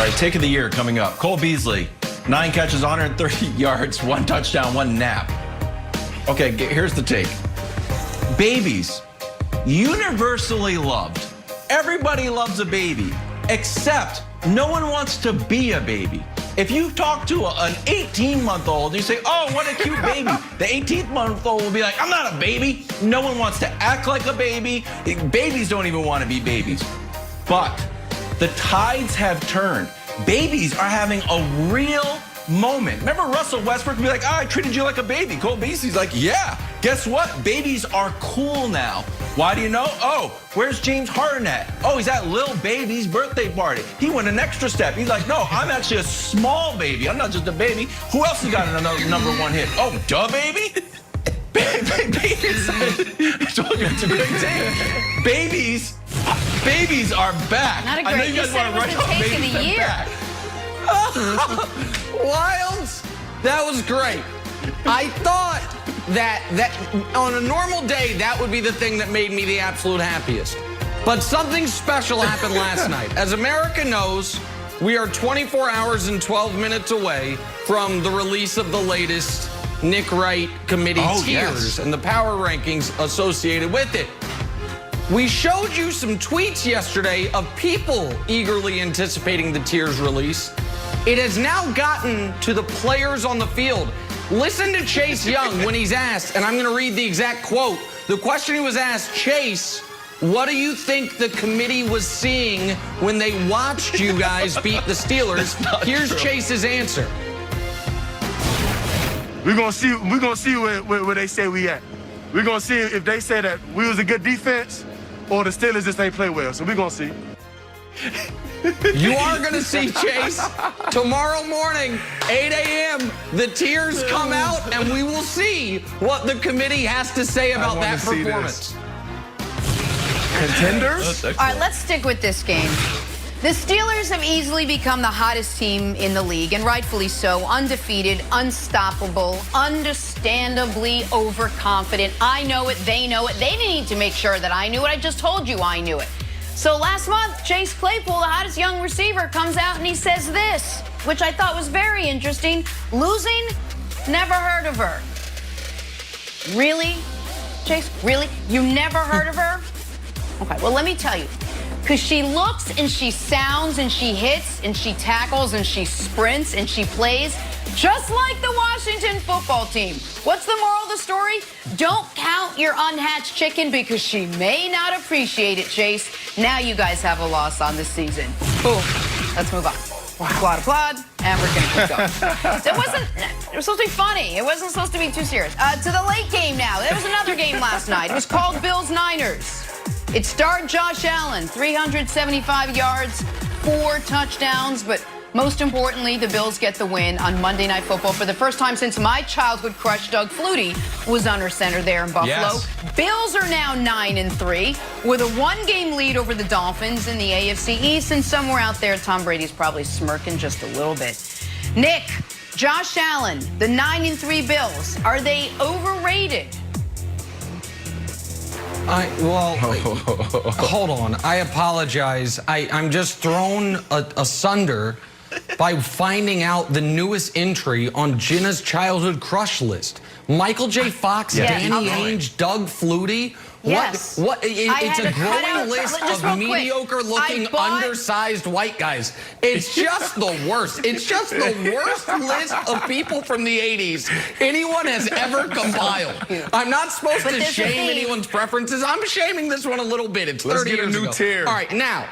All right, take of the year coming up. Cole Beasley, 9 catches, 130 yards, 1 touchdown, 1 nap. Okay, here's the take. Babies, universally loved. Everybody loves a baby, except no one wants to be a baby. If you talk to an 18-month-old, you say, oh, what a cute baby. The 18th-month-old will be like, I'm not a baby. No one wants to act like a baby. Babies don't even want to be babies. But the tides have turned. Babies are having a real moment. Remember Russell Westbrook would be like, oh, I treated you like a baby. Cole Beasley's like, yeah, guess what? Babies are cool now. Why do you know? Oh, where's James Harden at? Oh, he's at Lil Baby's birthday party. He went an extra step. He's like, no, I'm actually a small baby. I'm not just a baby. Who else has got another #1 hit? Oh, duh, baby? Babies. I told you it's a great take. Babies are back. Not a great, I know you guys want to write off babies. They're back. Wilds, that was great. I thought that on a normal day, that would be the thing that made me the absolute happiest. But something special happened last night. As America knows, we are 24 hours and 12 minutes away from the release of the latest Nick Wright committee tiers and the power rankings associated with it. We showed you some tweets yesterday of people eagerly anticipating the tiers release. It has now gotten to the players on the field. Listen to Chase Young when he's asked, and I'm going to read the exact quote. The question he was asked, Chase, what do you think the committee was seeing when they watched you guys beat the Steelers? Here's true. Chase's answer. We're gonna see where they say we at. We're gonna see if they say that we was a good defense or the Steelers just ain't play well. So we're gonna see. You are going to see, Chase, tomorrow morning, 8 a.m., the tiers come out, and we will see what the committee has to say about that performance. Contenders? All right, let's stick with this game. The Steelers have easily become the hottest team in the league, and rightfully so. Undefeated, unstoppable, understandably overconfident. I know it, they know it. They didn't need to make sure that I knew it. I just told you I knew it. So last month, Chase Claypool, the hottest young receiver, comes out and he says this, which I thought was very interesting. Losing? Never heard of her. Really, Chase? Really? You never heard of her? Okay, well, let me tell you. Because she looks and she sounds and she hits and she tackles and she sprints and she plays just like the Washington football team. What's the moral of the story? Don't count your unhatched chicken because she may not appreciate it, Chase. Now you guys have a loss on this season. Boom. Let's move on. Wow. Applaud, and we're going to keep going. It was supposed to be funny. It wasn't supposed to be too serious. To the late game now. There was another game last night. It was called Bills-Niners. It starred Josh Allen, 375 yards, 4 touchdowns, but most importantly, the Bills get the win on Monday Night Football for the first time since my childhood crush, Doug Flutie, was under center there in Buffalo. Yes. Bills are now 9-3 with a 1-game lead over the Dolphins in the AFC East, and somewhere out there, Tom Brady's probably smirking just a little bit. Nick, Josh Allen, the 9-3 Bills, are they overrated? Hold on. I apologize. I'm just thrown asunder by finding out the newest entry on Jenna's childhood crush list. Michael J. Fox, Danny Ainge, Doug Flutie. Yes. It's a growing list of mediocre-looking, undersized white guys. It's just the worst. It's just the worst list of people from the 80s anyone has ever compiled. I'm not supposed to shame anyone's preferences. I'm shaming this one a little bit. It's 30 years ago. Let's get a new tier. All right, now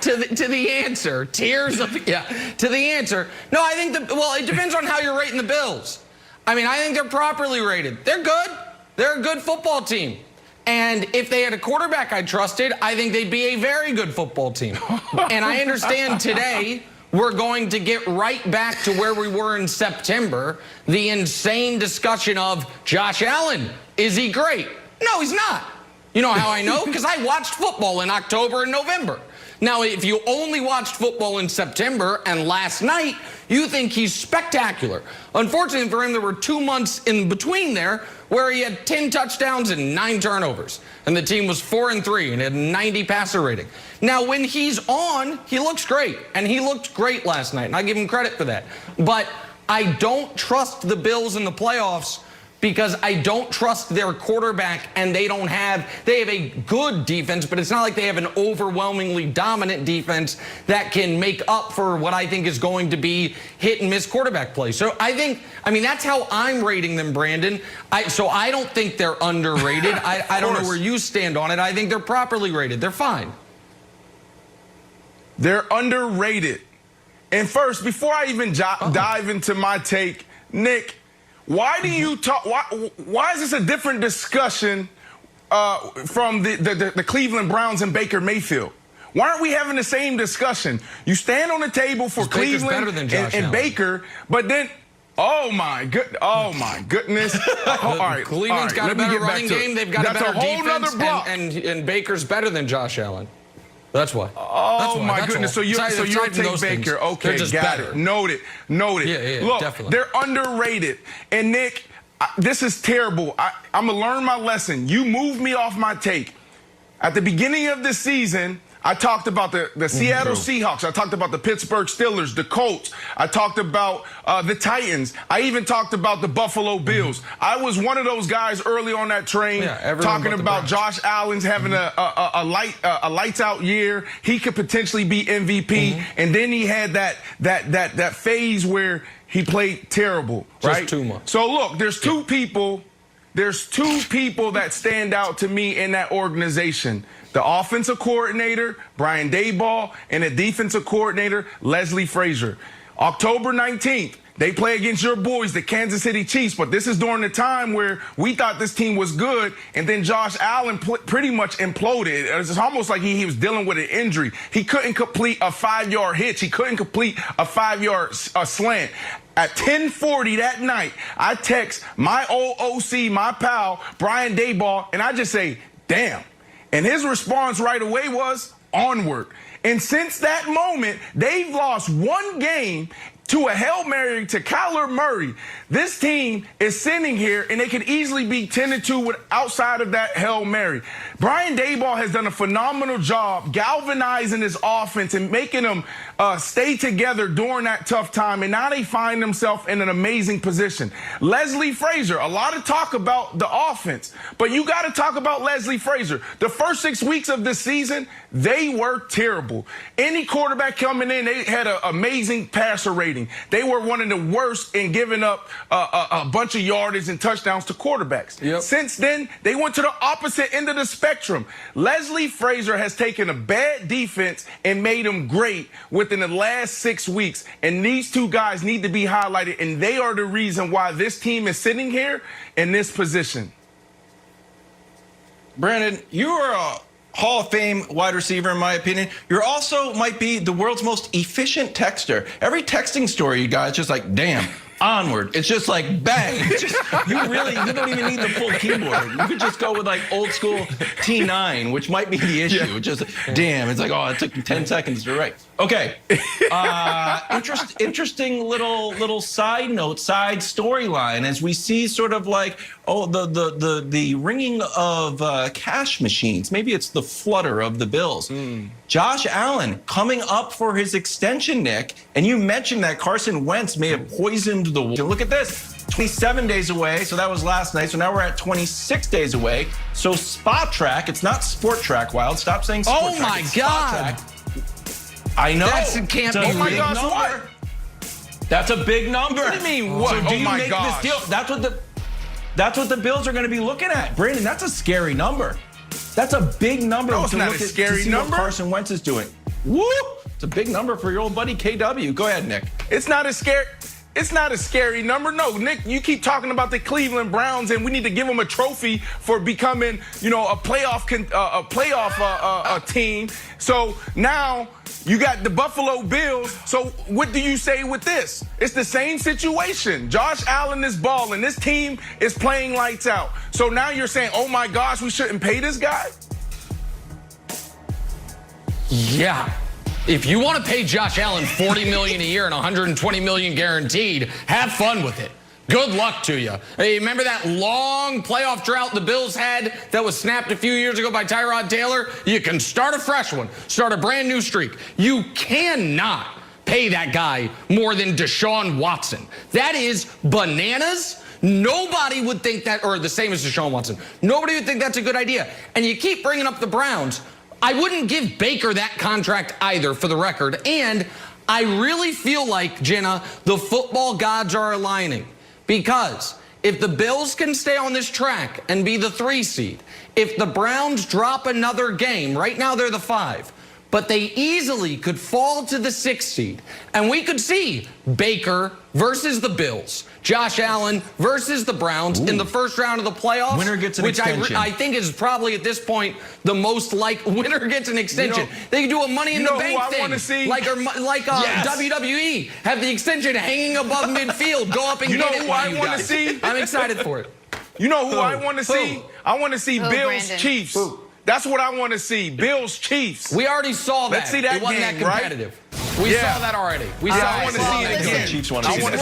to the answer. Tiers of to the answer. No, I think it depends on how you're rating the Bills. I mean, I think they're properly rated. They're good. They're a good football team. And if they had a quarterback I trusted, I think they'd be a very good football team. And I understand today we're going to get right back to where we were in September, the insane discussion of Josh Allen. Is he great? No, he's not. You know how I know? Because I watched football in October and November. Now, if you only watched football in September and last night, you think he's spectacular. Unfortunately for him, there were 2 months in between there where he had 10 touchdowns and 9 turnovers. And the team was 4-3 and had 90 passer rating. Now, when he's on, he looks great. And he looked great last night. And I give him credit for that. But I don't trust the Bills in the playoffs because I don't trust their quarterback, and they have a good defense, but it's not like they have an overwhelmingly dominant defense that can make up for what I think is going to be hit and miss quarterback play. So I mean, that's how I'm rating them, Brandon. So I don't think they're underrated. I don't know where you stand on it. I think they're properly rated. They're fine. They're underrated. And first, before I even dive into my take, Nick, why do you talk? Why is this a different discussion from the Cleveland Browns and Baker Mayfield? Why aren't we having the same discussion? You stand on the table for Cleveland and Baker, but then, oh my goodness! All right, Cleveland's got a better running game. They've got a better defense, and Baker's better than Josh Allen. That's why. Oh, my goodness. So you'll take Baker. Okay, got it. Noted. Yeah, look, definitely. They're underrated. And, Nick, this is terrible. I'm going to learn my lesson. You moved me off my take. At the beginning of this season, I talked about the Seattle Seahawks. I talked about the Pittsburgh Steelers, the Colts. I talked about the Titans. I even talked about the Buffalo Bills. I was one of those guys early on that train talking about Josh Allen's having a lights out year. He could potentially be MVP. And then he had that phase where he played terrible, right? Just 2 months. So look, there's two people that stand out to me in that organization. The offensive coordinator, Brian Daboll, and the defensive coordinator, Leslie Frazier. October 19th, they play against your boys, the Kansas City Chiefs, but this is during the time where we thought this team was good, and then Josh Allen pretty much imploded. It's almost like he was dealing with an injury. He couldn't complete a 5-yard hitch. He couldn't complete a 5-yard slant. At 10:40 that night, I text my old OC, my pal, Brian Daboll, and I just say, damn. And his response right away was, onward. And since that moment, they've lost one game to a Hail Mary to Kyler Murray. This team is sitting here, and they could easily be 10-2 outside of that Hail Mary. Brian Daboll has done a phenomenal job galvanizing his offense and making them stay together during that tough time, and now they find themselves in an amazing position. Leslie Frazier, a lot of talk about the offense, but you got to talk about Leslie Frazier. The first 6 weeks of this season, they were terrible. Any quarterback coming in, they had an amazing passer rating. They were one of the worst in giving up a bunch of yardage and touchdowns to quarterbacks. Yep. Since then, they went to the opposite end of the spectrum. Leslie Frazier has taken a bad defense and made them great within the last 6 weeks. And these two guys need to be highlighted, and they are the reason why this team is sitting here in this position. Brandon, you are a Hall of Fame wide receiver, in my opinion. You're also might be the world's most efficient texter. Every texting story you got is just like, damn, onward. It's just like, bang. It's just, you don't even need the full keyboard. You could just go with like old school T9, which might be the issue. Yeah. Just, damn, it's like, oh, it took me 10 seconds to write. Okay. Interesting little side note, side storyline as we see sort of like, oh, the ringing of cash machines. Maybe it's the flutter of the Bills. Josh Allen coming up for his extension, Nick, and you mentioned that Carson Wentz may have poisoned the water. Look at this, 27 days away, so that was last night, so now we're at 26 days away. So Spot Track, it's not Sport Track, Wild. Stop saying Sport Track. Oh my God. I know. That can't be. Oh my gosh, what? That's a big number. What do you mean, what? So do you make gosh. this deal? That's what the Bills are going to be looking at. Brandon, that's a scary number. That's a big number No, it's to not look a at scary to see number. what Carson Wentz is doing. Whoop! It's a big number for your old buddy KW. Go ahead, Nick. It's not a scary number. No, Nick, you keep talking about the Cleveland Browns, and we need to give them a trophy for becoming, a playoff team. So now you got the Buffalo Bills. So what do you say with this? It's the same situation. Josh Allen is balling. This team is playing lights out. So now you're saying, oh my gosh, we shouldn't pay this guy? Yeah. If you want to pay Josh Allen $40 million a year and $120 million guaranteed, have fun with it. Good luck to you. Hey, remember that long playoff drought the Bills had that was snapped a few years ago by Tyrod Taylor? You can start a fresh one, start a brand new streak. You cannot pay that guy more than Deshaun Watson. That is bananas. Nobody would think that, or the same as Deshaun Watson. Nobody would think that's a good idea. And you keep bringing up the Browns. I wouldn't give Baker that contract either, for the record. And I really feel like, Jenna, the football gods are aligning. Because if the Bills can stay on this track and be the 3 seed, if the Browns drop another game, right now they're the 5, but they easily could fall to the 6 seed. And we could see Baker versus the Bills, Josh Allen versus the Browns in the first round of the playoffs. Winner gets an which extension. I think is probably at this point the most winner gets an extension. They can do a Money in the Bank thing, like WWE, have the extension hanging above midfield, go up and get it. You know who I want to see? I'm excited for it. You know who I want to see? I want to see Bills Brandon. Chiefs. That's what I want to see. Bills Chiefs. We already saw that. Let's see that it wasn't game, that competitive. right? We saw that already. We saw I want to see it listen. again. Chiefs want to see it.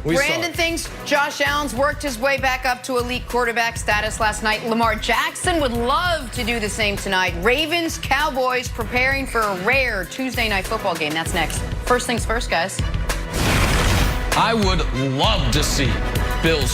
Brandon thinks Josh Allen's worked his way back up to elite quarterback status last night. Lamar Jackson would love to do the same tonight. Ravens, Cowboys preparing for a rare Tuesday night football game. That's next. First things first, guys. I would love to see Bills